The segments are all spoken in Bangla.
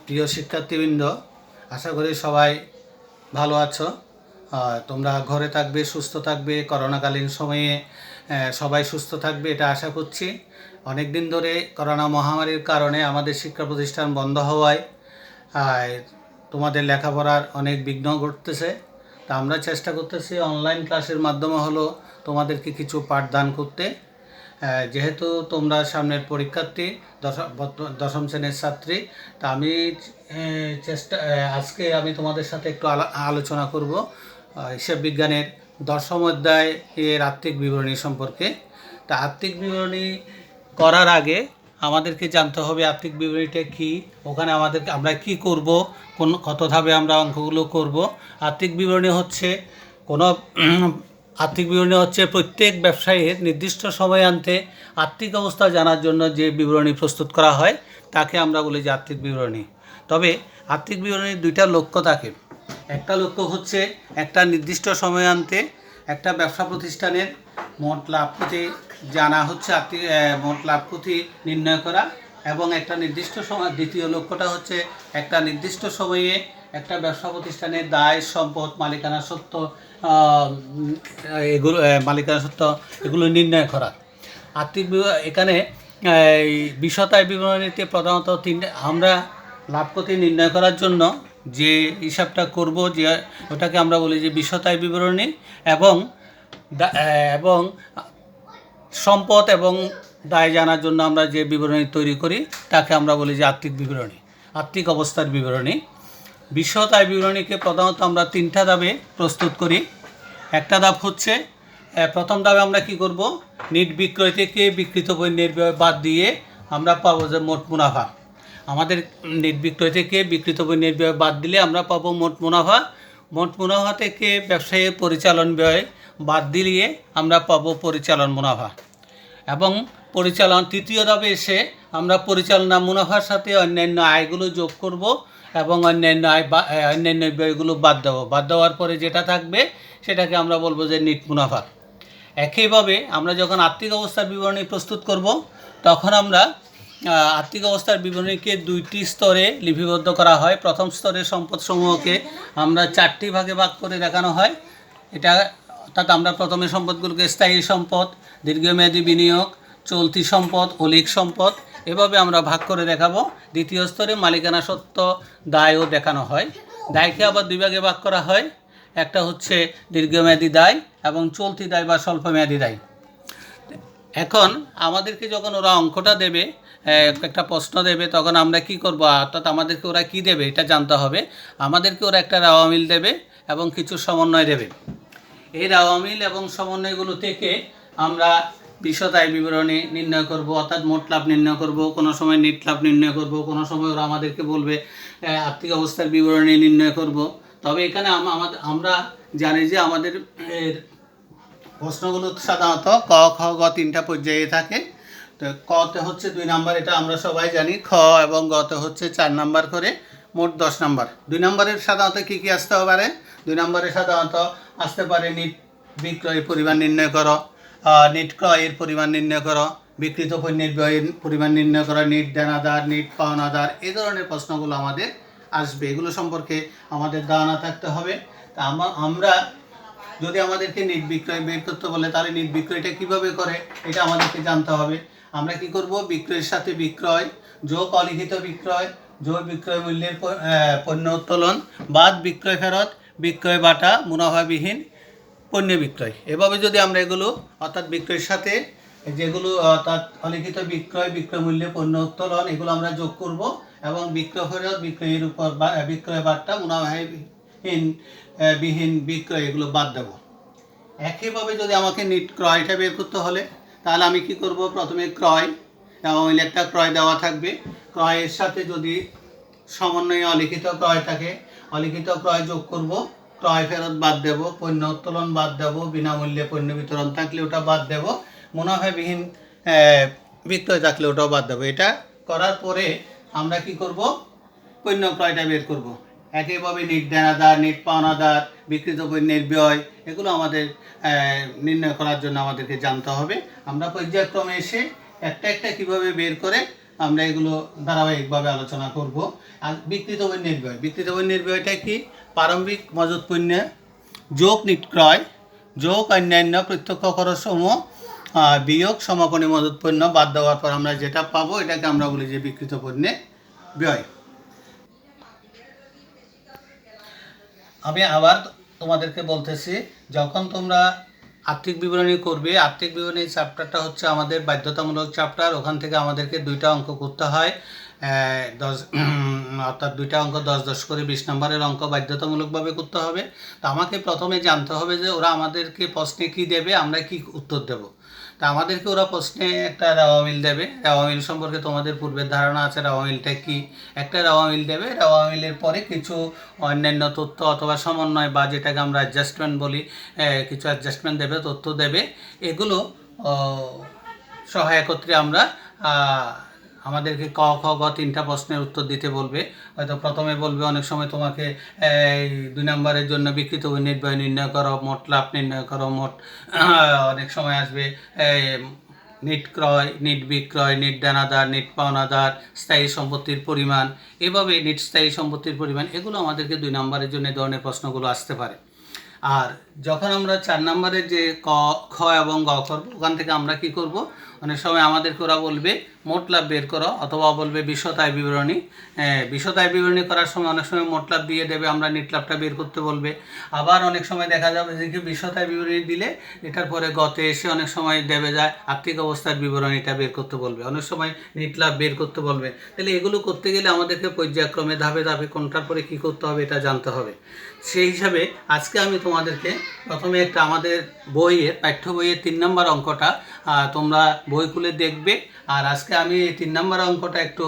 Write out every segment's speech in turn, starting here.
প্রিয় শিক্ষার্থীবৃন্দ, আশা করি সবাই ভালো আছো। তোমরা ঘরে থাকবে, সুস্থ থাকবে। করোনাকালীন সময়ে সবাই সুস্থ থাকবে, এটা আশা করছি। অনেক দিন ধরে করোনা মহামারীর কারণে আমাদের শিক্ষা প্রতিষ্ঠান বন্ধ হওয়ায় তোমাদের লেখাপড়ার অনেক বিঘ্ন ঘটতেছে। তা আমরা চেষ্টা করতেছি অনলাইন ক্লাসের মাধ্যমে হলো তোমাদেরকে কিছু পাঠদান করতে। যেহেতু তোমরা সামনের পরীক্ষার্থী, দশম শ্রেণীর ছাত্রী, তা আমি আজকে আমি তোমাদের সাথে একটু আলোচনা করব হিসাব বিজ্ঞানের দশম অধ্যায় এর আর্থিক বিবরণী সম্পর্কে। তা আর্থিক বিবরণী করার আগে আমাদেরকে জানতে হবে আর্থিক বিবরণীটা কী, ওখানে আমরা কি করব, কত ধাপে আমরা অঙ্কগুলো করব। আর্থিক বিবরণী হচ্ছে আর্থিক বিবরণী হচ্ছে প্রত্যেক ব্যবসায়ীর নির্দিষ্ট সময়ান্তে আর্থিক অবস্থা জানার জন্য যে বিবরণী প্রস্তুত করা হয় তাকে আমরা বলি যে আর্থিক বিবরণী। তবে আর্থিক বিবরণীর দুইটা লক্ষ্য থাকে। একটা লক্ষ্য হচ্ছে একটা নির্দিষ্ট সময়ান্তে একটা ব্যবসা প্রতিষ্ঠানের মোট লাভ ক্ষতি জানা হচ্ছে, মোট লাভ ক্ষতি নির্ণয় করা। এবং একটা নির্দিষ্ট সময় দ্বিতীয় লক্ষ্যটা হচ্ছে একটা নির্দিষ্ট সময়ে একটা ব্যবসা প্রতিষ্ঠানের দায়, সম্পদ, মালিকানা সত্ত্ব এগুলো নির্ণয় করা। এখানে বিশদ বিবরণীতে প্রধানত আমরা লাভ ক্ষতি নির্ণয় করার জন্য যে হিসাবটা করব, যে ওটাকে আমরা বলি যে বিশদ বিবরণী। এবং সম্পদ এবং দায় জানার জন্য আমরা যে বিবরণী তৈরি করি তাকে আমরা বলি যে আর্থিক বিবরণী, আর্থিক অবস্থার বিবরণী। বিশদ আয় বিবরণীকে প্রধানত আমরা তিনটা ধাপে প্রস্তুত করি। একটা ধাপ হচ্ছে, প্রথম ধাপে আমরা কি করব, নিট বিক্রয় থেকে বিক্রিত পণ্যের ব্যয় বাদ দিয়ে আমরা পাবো যে মোট মুনাফা। আমাদের নিট বিক্রয় থেকে বিক্রিত পণ্যের ব্যয় বাদ দিলে আমরা পাবো মোট মুনাফা। মোট মুনাফা থেকে ব্যবসায়ীর পরিচালন ব্যয় বাদ দিলে আমরা পাবো পরিচালন মুনাফা। এবং তৃতীয় ধাপে এসে আমরা পরিচালনা মুনাফার সাথে অন্যান্য আয়গুলো যোগ করব এবং অন্যান্য ব্যয়গুলো বাদ দেওয়ার পরে যেটা থাকবে সেটাকে আমরা বলবো যে নিট মুনাফা। একইভাবে আমরা যখন আর্থিক অবস্থার বিবরণী প্রস্তুত করব তখন আমরা আর্থিক অবস্থার বিবরণীকে দুইটি স্তরে লিপিবদ্ধ করা হয়। প্রথম স্তরে সম্পদসমূহকে আমরা চারটি ভাগে ভাগ করে দেখানো হয়। এটা অর্থাৎ আমরা প্রথমে সম্পদগুলোকে স্থায়ী সম্পদ, দীর্ঘমেয়াদী বিনিয়োগ, চলতি সম্পদ, অলিক সম্পদ এভাবে আমরা ভাগ করে দেখাবো। দ্বিতীয় স্তরে মালিকানা সত্ত্ব, দায়ও দেখানো হয়। দায়কে আবার দুই ভাগে ভাগ করা হয়, একটা হচ্ছে দীর্ঘমেয়াদী দায় এবং চলতি দায় বা স্বল্পমেয়াদী দায়। এখন আমাদেরকে যখন ওরা অঙ্কটা দেবে, একটা প্রশ্ন দেবে, তখন আমরা কি করব, অর্থাৎ আমাদেরকে ওরা কি দেবে এটা জানতে হবে। আমাদেরকে ওরা একটা রাওয়া মিল দেবে এবং কিছু সমন্বয় দেবে। এই রাওয়া মিল এবং সমন্বয়গুলো থেকে আমরা বিশদ আয় বিবরণী নির্ণয় করব, অর্থাৎ মোট লাভ নির্ণয় করব, কোনো সময় নিট লাভ নির্ণয় করব, কোনো সময় ওরা আমাদেরকে বলবে আর্থিক অবস্থার বিবরণী নির্ণয় করব। তবে এখানে আমরা জানি যে আমাদের প্রশ্নগুলো সাধারণত ক, খ, গ তিনটা পর্যায়ে থাকে। তো কতে হচ্ছে 2 নাম্বার, এটা আমরা সবাই জানি। খ এবং গতে হচ্ছে 4 নাম্বার করে, মোট 10 নাম্বার। 2 নম্বরের সাধারণত কী কী আসতে পারে? 2 নম্বরে সাধারণত আসতে পারে নিট বিক্রয়ের পরিমাণ নির্ণয় করো, নিট ক্রয়ের পরিমাণ নির্ণয় করো, বিক্রিত পণ্যের ব্যয়ের পরিমাণ নির্ণয় করো, নিট দেনাদার, নিট পাওনাদার, এই ধরনের প্রশ্নগুলো আমাদের আসবে। এগুলো সম্পর্কে আমাদের ধারণা থাকতে হবে। তা আমরা যদি আমাদেরকে নিট বিক্রয় বের করতে বলে তাহলে নিট বিক্রয়টা কীভাবে করে এটা আমাদেরকে জানতে হবে। আমরা কি করব, বিক্রয়ের সাথে বিক্রয় যোগ অলিখিত বিক্রয় যোগ বিক্রয় মূল্যের পণ্য উত্তোলন বাদ বিক্রয় ফেরত, বিক্রয় বাটা, মুনাফাবিহীন পণ্য বিক্রয়। এভাবে যদি আমরা এগুলো অর্থাৎ বিক্রয়ের সাথে যেগুলো অর্থাৎ অলিখিত বিক্রয়, বিক্রয় মূল্যে পণ্য উত্তোলন, এগুলো আমরা যোগ করব এবং বিক্রয় ফেরত, বিক্রয়ের উপর বিক্রয় বাটা, মুনাফাবিহীন বিক্রয় এগুলো বাদ দেব। একইভাবে যদি আমাকে নিট ক্রয়টা বের করতে হলে তাহলে আমি কি করব, প্রথমে ক্রয় এবং একটা ক্রয় দেওয়া থাকবে। ক্রয়ের সাথে যদি সমন্বয়ে অলিখিত ক্রয় থাকে, অলিখিত ক্রয় যোগ করব, ক্রয় ফেরত বাদ দেব, পণ্য উত্তোলন বাদ দেব, বিনামূল্যে পণ্য বিতরণ থাকলে ওটা বাদ দেব, মুনাফাবিহীন বিক্রয় থাকলে ওটাও বাদ দেব। এটা করার পরে আমরা কি করব, পণ্য ক্রয়টা বের করব। একইভাবে নিট দেনাদার, নিট পাওনাদার, বিক্রিত পণ্যের ব্যয় এগুলো আমাদের নির্ণয় করার জন্য আমাদেরকে জানতে হবে। আমরা পর্যায়ক্রমে এসে একটা একটা কীভাবে বের করে আমরা এগুলো ধারাবাহিকভাবে আলোচনা করব। আর বিক্রিত ও নির্ব্যয়, বিক্রিত ও নির্ব্যয়টা কি? প্রারম্ভিক মজুত পণ্য যোগ নিট ক্রয় যোগ অন্যান্য প্রত্যক্ষ খরচসমূহ বিয়োগ সমাপনী মজুত পণ্য বাদ দেওয়ার পর আমরা যেটা পাবো এটাকে আমরা বলি যে বিক্রিত পণ্যের ব্যয়। আমি আবার তোমাদেরকে বলতেছি, যখন তোমরা আর্থিক বিবরণী করবে, আর্থিক বিবরণী চ্যাপ্টারটা হচ্ছে আমাদের বাধ্যতামূলক চ্যাপ্টার। ওখান থেকে আমাদেরকে 2টা অঙ্ক করতে হয়, 10 অর্থাৎ 2টা অঙ্ক 10 করে 20 নম্বরের অঙ্ক বাধ্যতামূলকভাবে করতে হবে। তো আমাকে প্রথমে জানতে হবে যে ওরা আমাদেরকে প্রশ্নে কি দেবে, আমরা কি উত্তর দেব। তা আমাদেরকে ওরা প্রশ্নে একটা রাওয়া মিল দেবে। রাওয়া মিল সম্পর্কে তোমাদের পূর্বের ধারণা আছে, রাওয়া মিলটা কি? একটা রাওয়া মিল দেবে, রাওয়া মিলের পরে কিছু অন্যান্য তথ্য অথবা সমন্বয় বা যেটাকে আমরা অ্যাডজাস্টমেন্ট বলি, কিছু অ্যাডজাস্টমেন্ট দেবে, তথ্য দেবে। এগুলো সহ একত্রে আমরা আমাদেরকে ক খ গ 3টা প্রশ্নের উত্তর দিতে বলবে। হয়তো প্রথমে বলবে অনেক সময় তোমাকে 2 নম্বরের জন্য বিক্রিত পণ্যের ব্যয় নির্ণয় করো, মোট লাভ নির্ণয় করো, মোট অনেক সময় আসবে নিট ক্রয়, নিট বিক্রয়, নিট দানাদার, নিট পাওনাদার, স্থায়ী সম্পত্তির পরিমাণ, এভাবে নিট স্থায়ী সম্পত্তির পরিমাণ। এগুলো আমাদেরকে 2 নম্বরের জন্য এই ধরনের প্রশ্নগুলো আসতে পারে। আর যখন আমরা 4 নম্বরের যে ক খ এবং গ করব, ওখান থেকে আমরা কি করব, অনেক সময় আমাদেরকে ওরা বলবে মোট লাভ বের করো, অথবা বলবে বিশদ বিবরণী। বিশদ বিবরণী করার সময় অনেক সময় মোট লাভ দিয়ে দেবে, আমরা নিট লাভটা বের করতে বলবে। আবার অনেক সময় দেখা যাবে যে কি বিশদ বিবরণী দিলে এটার পরে গতে এসে অনেক সময় দেবে যায় আর্থিক অবস্থার বিবরণীটা বের করতে বলবে, অনেক সময় নিট লাভ বের করতে বলবে। তাহলে এগুলো করতে গেলে আমাদেরকে পর্যায়ক্রমে ধাপে ধাপে কোনটার পরে কী করতে হবে এটা জানতে হবে। সেই হিসাবে আজকে আমি তোমাদেরকে প্রথমে একটা আমাদের বইয়ের পাঠ্য বইয়ের 3 নম্বর অঙ্কটা তোমরা বই খুলে দেখবে। আর আজকে আমি এই 3 নম্বর অঙ্কটা একটু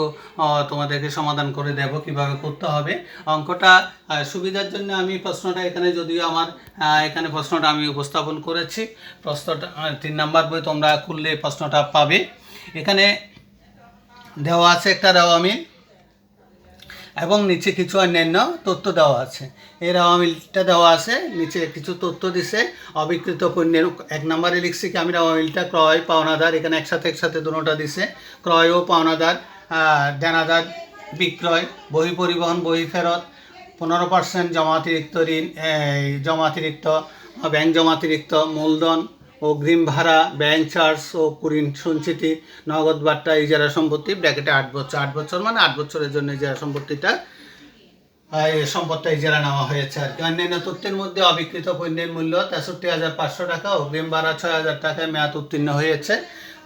তোমাদেরকে সমাধান করে দেব কিভাবে করতে হবে। অঙ্কটা সুবিধার জন্য আমি প্রশ্নটা এখানে, যদিও আমার এখানে প্রশ্নটা আমি উপস্থাপন করেছি, প্রশ্নটা 3 নম্বর বই তোমরা খুললে প্রশ্নটা পাবে। এখানে দেওয়া আছে একটা রাওয়া মিল এবং নিচে কিছু অন্যান্য তথ্য দেওয়া আছে। এই রাওয়া মিলটা দেওয়া আছে, নিচে কিছু তথ্য দিছে। অবিকৃত পণ্যের 1 নম্বরে লিখছি কি আমি রাওয়া মিলটা ক্রয় পাওনাদার, এখানে একসাথে দুটোটা দিছে, ক্রয় ও পাওনাদার, দেনাদার বিক্রয়, বহি পরিবহন, বহি ফেরত, 15% জমাতিরিক্ত ঋণ, জমাতিরিক্ত ব্যাংক জমাতিরিক্ত, মূলধন, অগ্রিম ভাড়া, ব্যাংক চার্জ ও কুরিন সঞ্চিতি, নগদ বাট্টা, ইজারা সম্পত্তি ব্র্যাকেটে 8 বছর। 8 বছর মানে 8 বছরের জন্য ইজারা সম্পত্তিটা সম্পদটা ইজারা নেওয়া হয়েছে আর কি। অন্যান্য তথ্যের মধ্যে অবিকৃত পণ্যের মূল্য 63,500 টাকা, অগ্রিম ভাড়া 6,000 টাকায় মেয়াদ উত্তীর্ণ হয়েছে।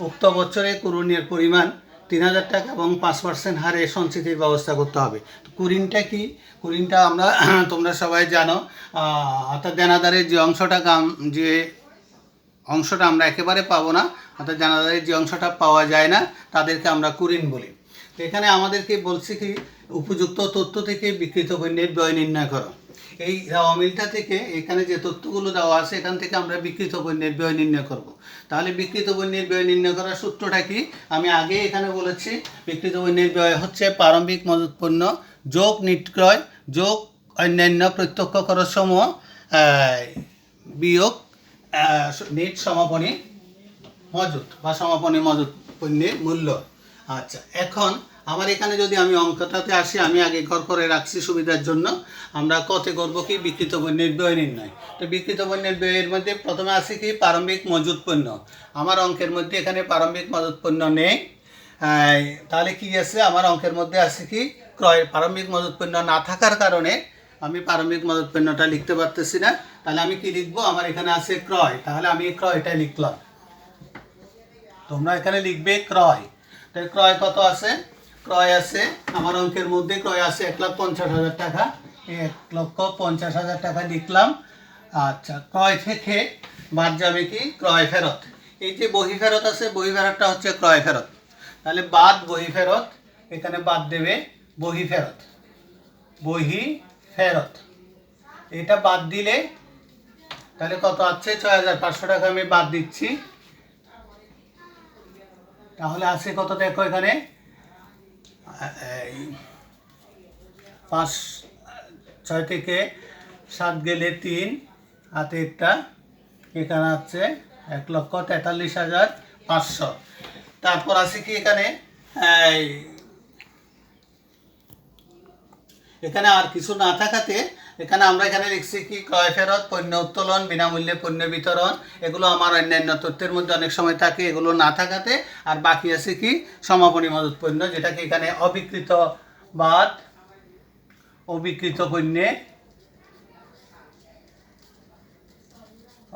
উক্ত বছরে কুরুণের পরিমাণ 3,000 টাকা এবং 5% হারে সঞ্চিতির ব্যবস্থা করতে হবে। কুরিনটা কি? কুরিনটা আমরা তোমরা সবাই জানো, অর্থাৎ দেনাদারের যে অংশটা আমরা একেবারে পাবো না, অর্থাৎ দেনাদারের যে অংশটা পাওয়া যায় না তাদেরকে আমরা কুরিন বলি। তো এখানে আমাদেরকে বলছি কি উপযুক্ত তথ্য থেকে বিক্রিত পণ্যের ব্যয় নির্ণয় করো। এই রাওয়া মিলটা থেকে এখানে যে তথ্যগুলো দেওয়া আছে এখান থেকে আমরা বিক্রিত পণ্যের ব্যয় নির্ণয় করব। তাহলে বিক্রিত পণ্যের ব্যয় নির্ণয় করার সূত্রটা কি? আমি আগে এখানে বলেছি, বিক্রিত পণ্যের ব্যয় হচ্ছে প্রারম্ভিক মজুত পণ্য যোগ নিট ক্রয় যোগ অন্যান্য প্রত্যক্ষ খরচসমূহ বিয়োগ নিট সমাপনী মজুত বা সমাপনী মজুত পণ্যের মূল্য। আচ্ছা, এখন আমার এখানে যদি আমি অঙ্কটাতে আসি, আমি আগে ঘর করে রাখছি সুবিধার জন্য। আমরা কতে করব কি বিক্রিত পণ্যের ব্যয় নির্ণয়। তো বিক্রিত পণ্যের ব্যয়ের মধ্যে প্রথমে আসে কি প্রারম্ভিক মজুত পণ্য। আমার অঙ্কের মধ্যে এখানে প্রারম্ভিক মজুত পণ্য নেই, তাহলে কি আছে আমার অঙ্কের মধ্যে আছে কি ক্রয়। প্রারম্ভিক মজুত পণ্য না থাকার কারণে আমি প্রারম্ভিক মজুত পণ্যটা লিখতে পারতেছি না। তাহলে আমি কি লিখবো? আমার এখানে আছে ক্রয়, তাহলে আমি ক্রয়টা লিখলাম। তোমরা এখানে লিখবে ক্রয়। তো ক্রয় কত আছে? ক্রয় আছে আমার অঙ্কের মধ্যে, ক্রয় আছে 1,50,000 টাকা। 1,50,000 টাকা লিখলাম। আচ্ছা, ক্রয় থেকে বাদ যাবে কি ক্রয় ফেরত। এই যে বহি ফেরত আছে, বহি ফেরতটা হচ্ছে ক্রয় ফেরত। তাহলে বাদ বহি ফেরত, এখানে বাদ দেবে বহি ফেরত। বহি ফেরত এটা বাদ দিলে তাহলে কত আছে? 6,500 টাকা আমি বাদ দিচ্ছি। তাহলে আছে কত দেখো এখানে, 6 থেকে 7 গেলে 3 হাতে একটা, এখানে আছে 1,43,500। তারপর আছে কি এখানে এই এখানে আর কিছু না থাকাতে এখানে আমরা এখানে লিখছি কি ক্রয় ফেরত, পণ্য উত্তোলন, বিনামূল্যে পণ্য বিতরণ, এগুলো আমার অন্যান্য তথ্যের মধ্যে অনেক সময় থাকে, এগুলো না থাকাতে আর বাকি আছে কি সমাপনী মজুত পণ্য, যেটাকে এখানে অবিকৃত বাদ অবিকৃত পণ্যে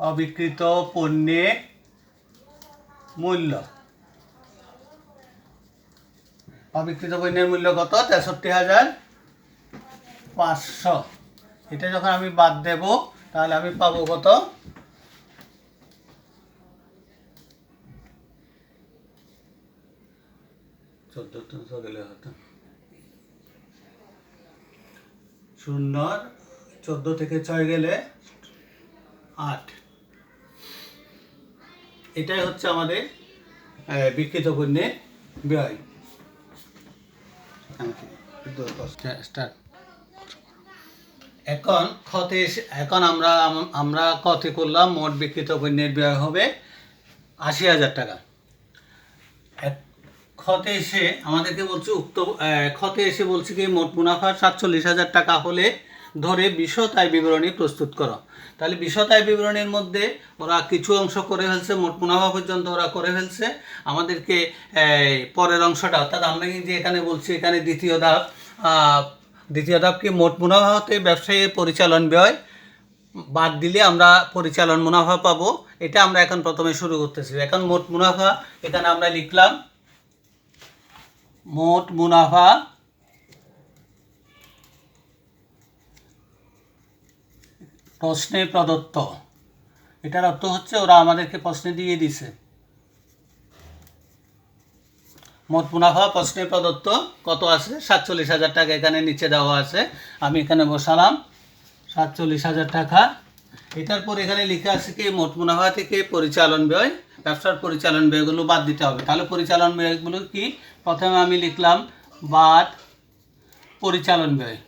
অবিকৃত পণ্যের মূল্য, অবিকৃত পণ্যের মূল্য কত? 63,500। এটা যখন আমি বাদ দেব তাহলে আমি পাবো কত? 14 থেকে 6 গেলে 8। এটাই হচ্ছে আমাদের বিকৃত পণ্যের ব্যয়। এখন আমরা কতে করলাম, মোট বিকৃত পণ্যের ব্যয় হবে 80,000 টাকা। খতে এসে আমাদেরকে বলছে খতে এসে বলছে কি মোট মুনাফা 47,000 টাকা হলে ধরে বিশদ আয় বিবরণী প্রস্তুত করো। তাহলে বিশদ আয় বিবরণীর মধ্যে ওরা কিছু অংশ করে ফেলছে, মোট মুনাফা পর্যন্ত ওরা করে ফেলছে। আমাদেরকে পরের অংশটা, অর্থাৎ আমরা যে এখানে বলছি এখানে দ্বিতীয় ধাপ কি মোট মুনাফা হতে ব্যবসায়ীর পরিচালন ব্যয় বাদ দিলে আমরা পরিচালন মুনাফা পাবো। এটা আমরা এখন প্রথমে শুরু করতেছি। এখন মোট মুনাফা এখানে আমরা লিখলাম মোট মুনাফা প্রশ্নে প্রদত্ত। এটার অর্থ হচ্ছে ওরা আমাদেরকে প্রশ্নে দিয়ে দিছে মোট মুনাফা প্রশ্নে প্রদত্ত কত আছে, 47,000 টাকা এখানে নিচে দেওয়া আছে। আমি এখানে বসালাম 47,000 টাকা। এটার পর এখানে লিখে আছে কি মোট মুনাফা থেকে পরিচালন ব্যয়, ব্যবসার পরিচালন ব্যয়গুলো বাদ দিতে হবে। তাহলে পরিচালন ব্যয়গুলো কি? প্রথমে আমি লিখলাম বাদ পরিচালন ব্যয়,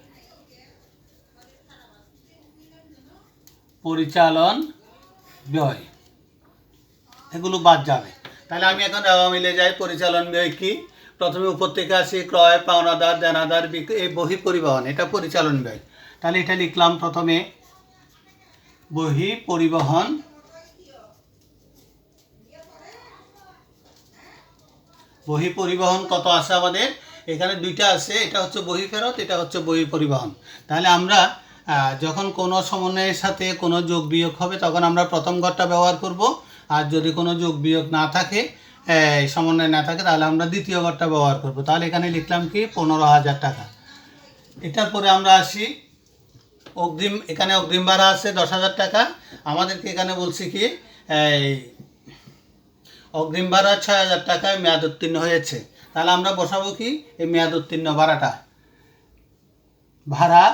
পরিচালন ব্যয় এগুলো বাদ যাবে। তাহলে আমি এখন মিলে যাই পরিচালন ব্যয় কি। প্রথমে উপর থেকে আসি ক্রয়, পাওনাদার, দেনাদার, এই বহি পরিবহন, এটা পরিচালন ব্যয়। তাহলে এটা লিখলাম প্রথমে বহি পরিবহন, বহি পরিবহন কত আছে আমাদের এখানে? দুইটা আছে, এটা হচ্ছে বহি ফেরত, এটা হচ্ছে বহি পরিবহন। তাহলে আমরা যখন কোনো সমন্বয়ের সাথে কোনো যোগ বিয়োগ হবে তখন আমরা প্রথম ঘরটা ব্যবহার করব, আর যদি কোনো যোগ বিয়োগ না থাকে, সমন্বয় না থাকে, তাহলে আমরা দ্বিতীয় ঘরটা ব্যবহার করব। তাহলে এখানে লিখলাম কি 15,000 টাকা। এটার পরে আমরা আসি অগ্রিম, এখানে অগ্রিম ভাড়া আছে 10,000 টাকা। আমাদেরকে এখানে বলছি কি অগ্রিম ভাড়া 6,000 টাকায় মেয়াদ উত্তীর্ণ হয়েছে। তাহলে আমরা বসাবো কি এই মেয়াদ উত্তীর্ণ ভাড়াটা, ভাড়া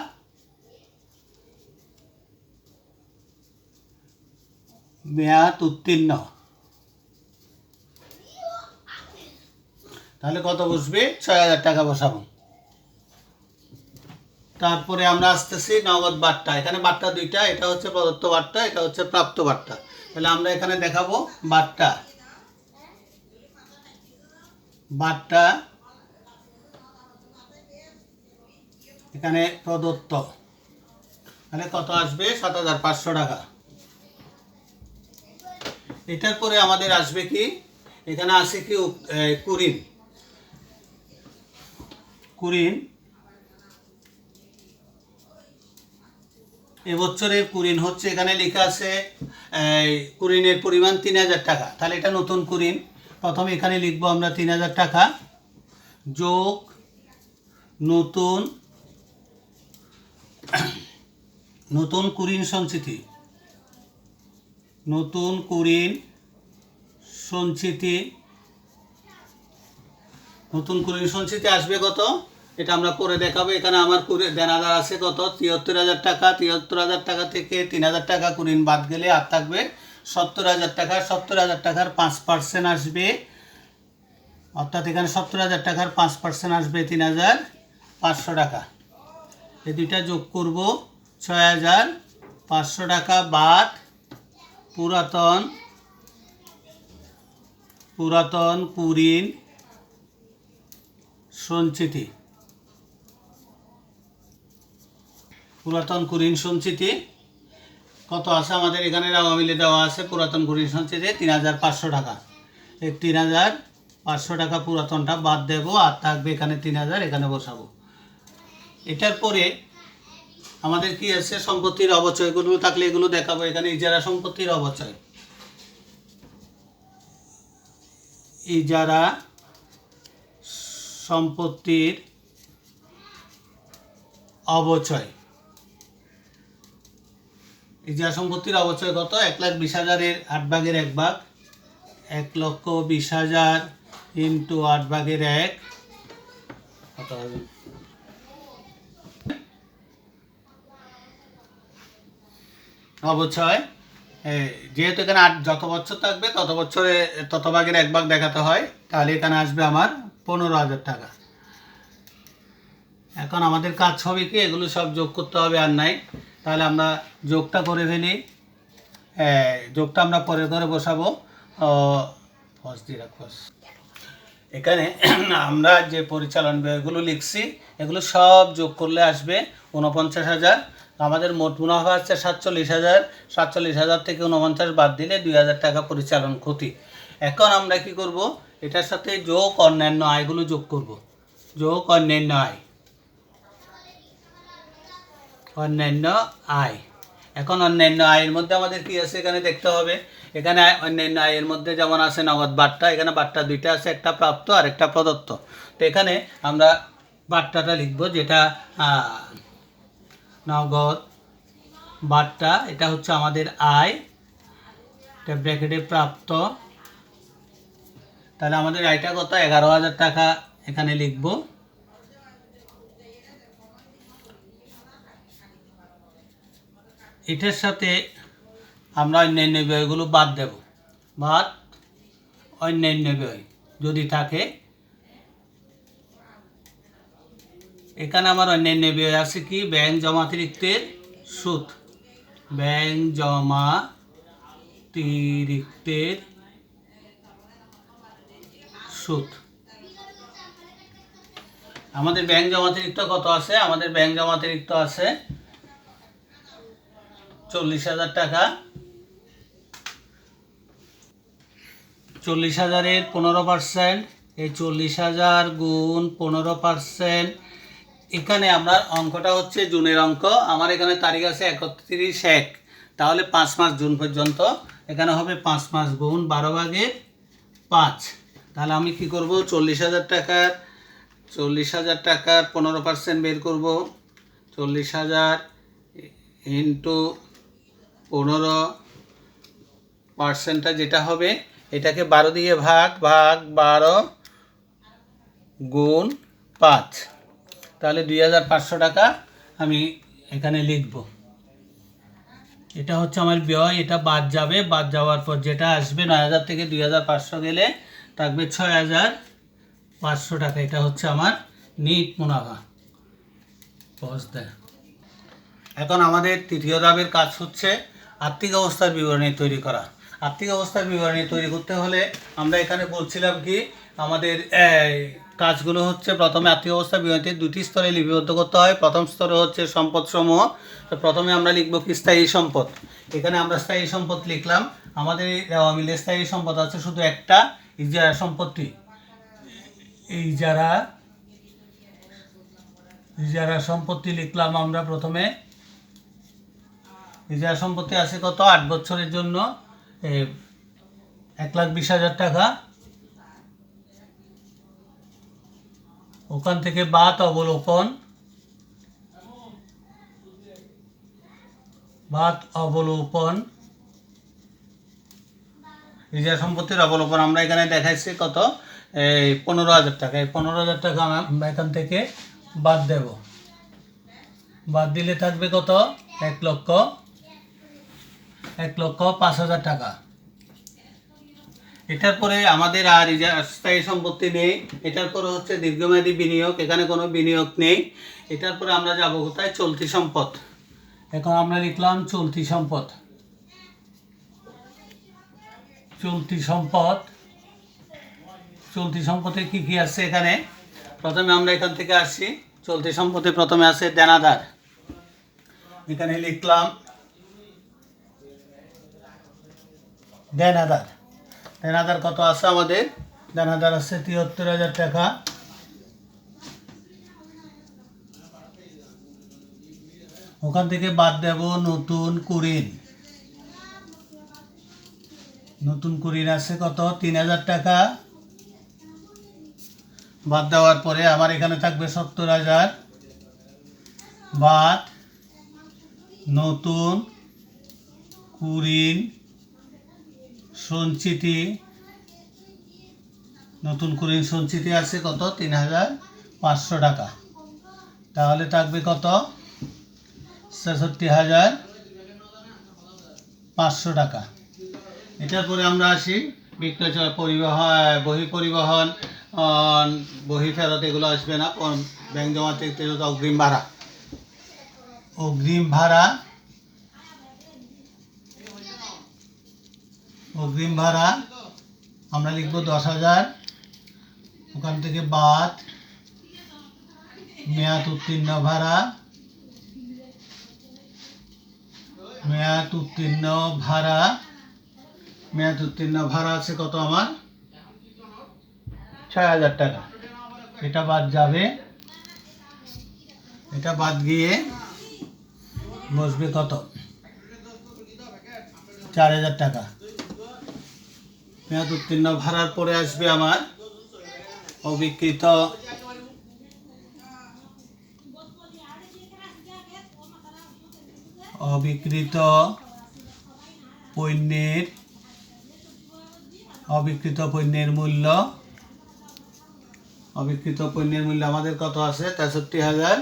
মেয়াদ উত্তীর্ণ। তাহলে কত বসবে? 6,000 টাকা বসাবো। তারপরে আমরা আসতেছি নগদ বার্তা। এখানে বার্তা দুইটা, এটা হচ্ছে প্রদত্ত বার্তা, এটা হচ্ছে প্রাপ্ত বার্তা। তাহলে আমরা এখানে দেখাবো বার্তা, বার্তা এখানে প্রদত্ত। তাহলে কত আসবে? 7,500 টাকা। এটার পরে আমাদের আসবে কি, এখানে আসে কি কুরিন। কুরিন এবছরের কুরিন হচ্ছে, এখানে লেখা আছে কুরিনের পরিমাণ 3,000 টাকা। তাহলে এটা নতুন কুরিন। প্রথমে এখানে লিখবো আমরা 3,000 টাকা যোগ নতুন নতুন কুরিন সঞ্চিতি, নতুন কুরিন সঞ্চিতি। নতুন কুরিন সঞ্চিতি আসবে কত? এটা আমরা পরে দেখাবো। এখানে আমার দেনাদার আছে কত? 73,000 টাকা। 73,000 টাকা থেকে 3,000 টাকা কুরিন বাদ গেলে আর থাকবে 70,000 টাকা। 70,000 টাকার 5% আসবে, অর্থাৎ এখানে 70,000 টাকার 5% আসবে 3,500 টাকা। এই দুইটা যোগ করব, 6,500 টাকা বাদ পুরাতন কুরিন সঞ্চিতি, পুরাতন কুঋণ সঞ্চিতি কত আছে আমাদের এখানে মিলে দেওয়া আছে। পুরাতন কুঋণ সঞ্চিতি ৩,৫০০ টাকা। এই ৩,৫০০ টাকা পুরাতনটা বাদ দেবো, আর থাকবে এখানে ৩,০০০, এখানে বসাবো। এটার পরে আমাদের কি আছে, সম্পত্তির অবচয়গুলো থাকলে এগুলো দেখাবো। এখানে ইজারা সম্পত্তির অবচয়, ইজারা সম্পত্তির অবচয়। ইজারা সম্পত্তির অবচয় কত? ১,২০,০০০-এর ৮ ভাগের ১ ভাগ, ১,২০,০০০ ইন্টু ৮ ভাগের ১ কত হবে? অবচয় যেহেতু এখানে ৮ যত বছর থাকবে তত বছরে তত ভাগের ১ ভাগ দেখাতে হয়, তাহলে এখানে আসবে আমার ১৫,০০০ টাকা। এখন আমাদের কাজ হবে কি, এগুলো সব যোগ করতে হবে আর নাই। তাহলে আমরা যোগটা করে ফেলি। যোগটা আমরা পরে করে বসাবো। এখানে আমরা যে পরিচালন ব্যয়গুলো লিখছি এগুলো সব যোগ করলে আসবে ৪৯,০০০। আমাদের মোট মুনাফা হচ্ছে ৪৭,০০০। ৪৭,০০০ থেকে ৪৯ বাদ দিলে ২,০০০ টাকা পরিচালন ক্ষতি। এখন আমরা কি করব, এটার সাথে যোগ অন্যান্য আয়গুলো যোগ করব। যোগ অন্যান্য আয়, অন্যান্য আয়। এখন অন্যান্য আয়ের মধ্যে আমাদের কি আছে এখানে দেখতে হবে। এখানে অন্যান্য আয়ের মধ্যে যেমন আছে নগদ বাট্টা, এখানে বাট্টা দুইটা আছে, একটা প্রাপ্ত আর একটা প্রদত্ত। তো এখানে আমরা বাট্টাটা লিখব, যেটা নগদ বাট্টা, এটা হচ্ছে আমাদের আয়, এটা ব্র্যাকেটে প্রাপ্ত। তাহলে আমাদের আয়টা কত? ১১,০০০ টাকা এখানে লিখব। এটার সাথে আমরা অন্যান্য ব্যয়গুলো বাদ দেব। বাদ অন্যান্য ব্যয় যদি থাকে, এখানে আমার অন্যান্য ব্যয় আছে কি, ব্যাংক জমাতিরিক্তের সুদ, ব্যাংক জমাতিরিক্তের সুদ। আমাদের ব্যাংক জমাতিরিক্ত কত আছে? আমাদের ব্যাংক জমাতিরিক্ত আছে ৪০,০০০ টাকা। ৪০,০০০-এর ১৫%, এই ৪০,০০০ গুণ 15%। এখানে আমরা অঙ্কটা হচ্ছে জুনের অঙ্ক। আমার এখানে তারিখ আছে ৩১/১, তাহলে ৫ মাস জুন পর্যন্ত। এখানে হবে ৫ মাস গুণ ১২ ভাগের ৫। তাহলে আমি কি করব, ৪০,০০০ টাকার 15% বের করব। ৪০,০০০ ইন্টু 15%টা যেটা হবে, এটাকে ১২ দিয়ে ভাগ ১২ গুণ ৫। তাহলে ২,৫০০ টাকা আমি এখানে লিখব। এটা হচ্ছে আমার ব্যয়, এটা বাদ যাবে। বাদ যাওয়ার পর যেটা আসবে ৯,০০০ থেকে ২,৫০০ গেলে থাকবে ৬,৫০০ টাকা। এটা হচ্ছে আমার নিট মুনাফা। এখন আমাদের তৃতীয় ধাপের কাজ হচ্ছে আর্থিক অবস্থার বিবরণী তৈরি করা। আর্থিক অবস্থার বিবরণী তৈরি করতে হলে আমরা এখানে বলছিলাম কি, আমাদের কাজগুলো হচ্ছে প্রথমে আর্থিক অবস্থার বিবরণীতে 2টি স্তরে লিপিবদ্ধ করতে হয়। প্রথম স্তরে হচ্ছে সম্পদসমূহ। তো প্রথমে আমরা লিখব কি, স্থায়ী সম্পদ। এখানে আমরা স্থায়ী সম্পদ লিখলাম। আমাদের মিলে স্থায়ী সম্পদ আছে শুধু একটা, ইজারা সম্পত্তি। ইজারা সম্পত্তি লিখলাম আমরা প্রথমে। ইজারা সম্পত্তি আছে কত? 8 বছরের জন্য ১,২০,০০০ টাকা। ওখান থেকে বাদ অবলোকন, ইজারা সম্পত্তির অবলোকন আমরা এখানে দেখাইছি কত, ১৫,০০০ টাকা। এই ১৫,০০০ টাকা আমরা এখান থেকে বাদ দেব। বাদ দিলে থাকবে কত? ১,০৫,০০০ টাকা। এটার পরে আমাদের আর স্থায়ী সম্পত্তি নেই। এটার পরে হচ্ছে দীর্ঘমেয়াদী বিনিয়োগ, এখানে কোনো বিনিয়োগ নেই। এটার পরে আমরা যাব কোথায়? চলতি সম্পদ। এখন আমরা লিখলাম চলতি সম্পদ। চলতি সম্পদে কি কি আছে এখানে? প্রথমে আমরা এখান থেকে আসি। চলতি সম্পদে প্রথমে আছে দেনাদার। এখানে লিখলাম দেনাদার। দেনাদার কত আছে আমাদের? দেনাদার আছে ৭৩,০০০ টাকা। ওখান থেকে বাদ দেব নতুন কুড়িন। নতুন কুড়িন আছে কত? ৩,০০০ টাকা। বাদ দেওয়ার পরে আমার এখানে থাকবে ৭০,০০০ বাদ নতুন কুড়িন সঞ্চিতি। নতুন কুড়িন সঞ্চিতি আছে কত? ৩,৫০০ টাকা। তাহলে থাকবে কত? ৬৬,৫০০ টাকা। এটার পরে আমরা আসি বিক্রয় পরিবহন, বহি পরিবহন, বহি ফেরত এগুলো আসবে না। ব্যাংক জমা থেকে অগ্রিম ভাড়া। অগ্রিম ভাড়া, অগ্রিম ভাড়া আমরা লিখব ১০,০০০। ওখান থেকে বাদ মেয়াদ উত্তীর্ণ ভাড়া। মেয়াদ উত্তীর্ণ ভাড়া, মেয়াদ উত্তীর্ণ ভাড়া আছে কত আমার? ৬,০০০ টাকা। এটা বাদ যাবে। এটা বাদ গিয়ে বসবে কত? ৪,০০০ টাকা। মেয়াদ উত্তীর্ণ ভাড়ার পরে আসবে আমার অবিকৃত অবিকৃত পণ্যের অবিকৃত পণ্যের মূল্য। অবিকৃত পণ্যের মূল্য আমাদের কত আছে? ৬৩,৫০০।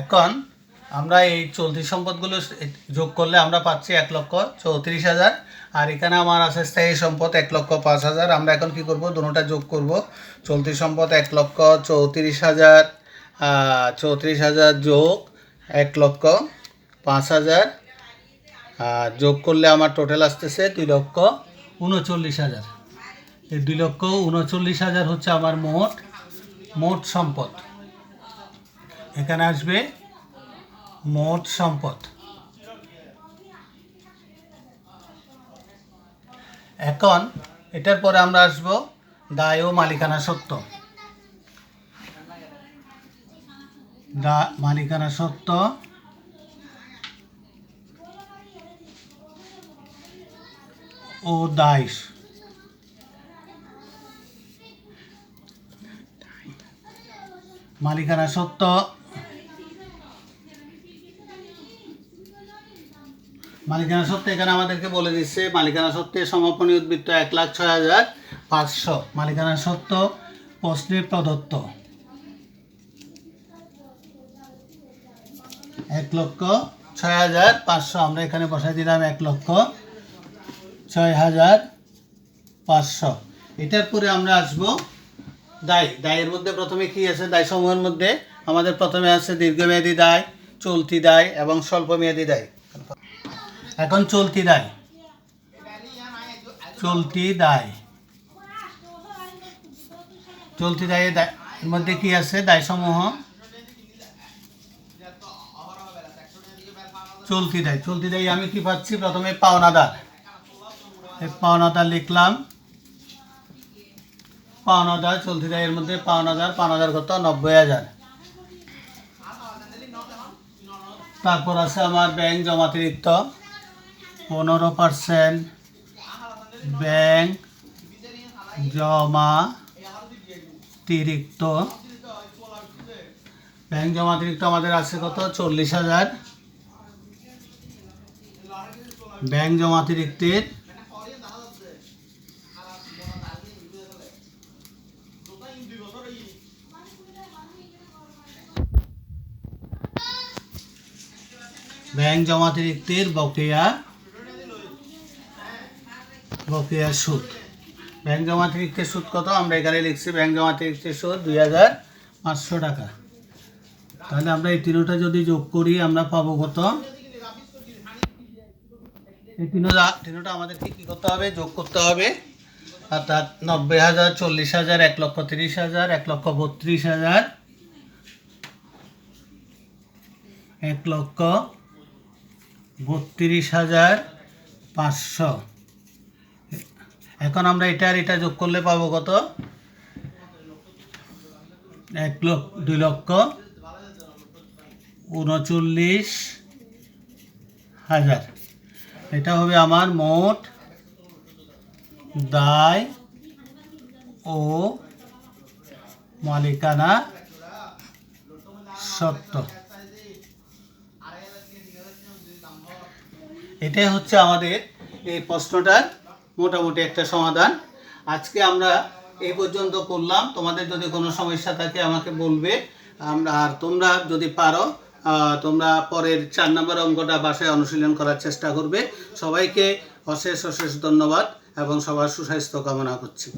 এখন আমরা এই চলতি সম্পদগুলো যোগ করলে আমরা পাচ্ছি ১,৩৪,০০০। আর এখানে আমার আছে স্থায়ী সম্পদ ১,০৫,০০০। আমরা এখন কি করব? দুটোটা যোগ করব। চলতি সম্পদ ১,৩৪,০০০, ৩৪,০০০ যোগ ১,০৫,০০০ যোগ করলে আমার টোটাল আসতেছে ২,৩৯,০০০। এই ২,৩৯,০০০ হচ্ছে আমার মোট সম্পদ। এখানে আসবে মোট সম্পদ। এখন এটার পরে আমরা আসব দায় ও মালিকানা সত্ত্ব। মালিকানা সত্ত্ব ও দায়। মালিকানা সত্ত্ব, মালিকানা সত্ত্ব এখানে আমাদেরকে বলে দিচ্ছে মালিকানা সত্ত্বের সমাপনী উদ্বৃত্ত ১,০৬,৫০০। মালিকানা সত্ত্ব প্রশ্নে প্রদত্ত ১,০৬,৫০০। আমরা এখানে বসাই দিলাম ১,০৬,৫০০। এটার পরে আমরা আসব দায়। দায়ের মধ্যে প্রথমে কি আছে? দায় সমূহের মধ্যে আমাদের প্রথমে আছে দীর্ঘমেয়াদী দায়, চলতি দায় এবং স্বল্পমেয়াদী দায়। এখন চলতি দায়। চলতি দায়, চলতি দায়ের মধ্যে কি আছে? দায়সমূহ চলতি দায়। চলতি দায় আমি কি পাচ্ছি? প্রথমে পাওনাদার। পাওনাদার লিখলাম। পাওনাদার চলতি দায়ের মধ্যে পাওনাদার কত? ৯০,০০০। তারপর আছে আমার ব্যাংক জমাতিরিক্ত ১৫%। ব্যাংক জমাতিরিক্ত, ব্যাংক জমাতিরিক্ত আমাদের আছে কত? ৪০,০০০। ব্যাংক জমাতিরিক্তের ব্যাংক জমাতিরিক্তের বকেয়া সুদ। ব্যাংক জমাতিরিক্তের সুদ কত? আমরা এখানে লিখছি ব্যাংক জমাতিরিক্তের সুদ 2500 টাকা। তাহলে আমরা এই তিনটা যদি যোগ করি আমরা পাবো কত? এই তিনটা আমাদেরকে কী করতে হবে? যোগ করতে হবে। অর্থাৎ 90,000, 40,000, 1,30,000, 1,32,000, 1,32,500। এখন আমরা এটা আর এটা যোগ করলে পাবো কত? 2,39,000। এটা হবে আমার মোট দায় ও মালিকানা সত্ত্ব। এটাই হচ্ছে আমাদের এই প্রশ্নটার মোটামুটি একটা সমাধান। আজকে আমরা এই পর্যন্ত করলাম। তোমাদের যদি কোনো সমস্যা থাকে আমাকে বলবে। আর তোমরা যদি পারো তোমরা পরের 4 নম্বর অঙ্কটা বাসায় অনুশীলন করার চেষ্টা করবে। সবাইকে অশেষ অশেষ ধন্যবাদ এবং সবার সুস্বাস্থ্য কামনা করছি।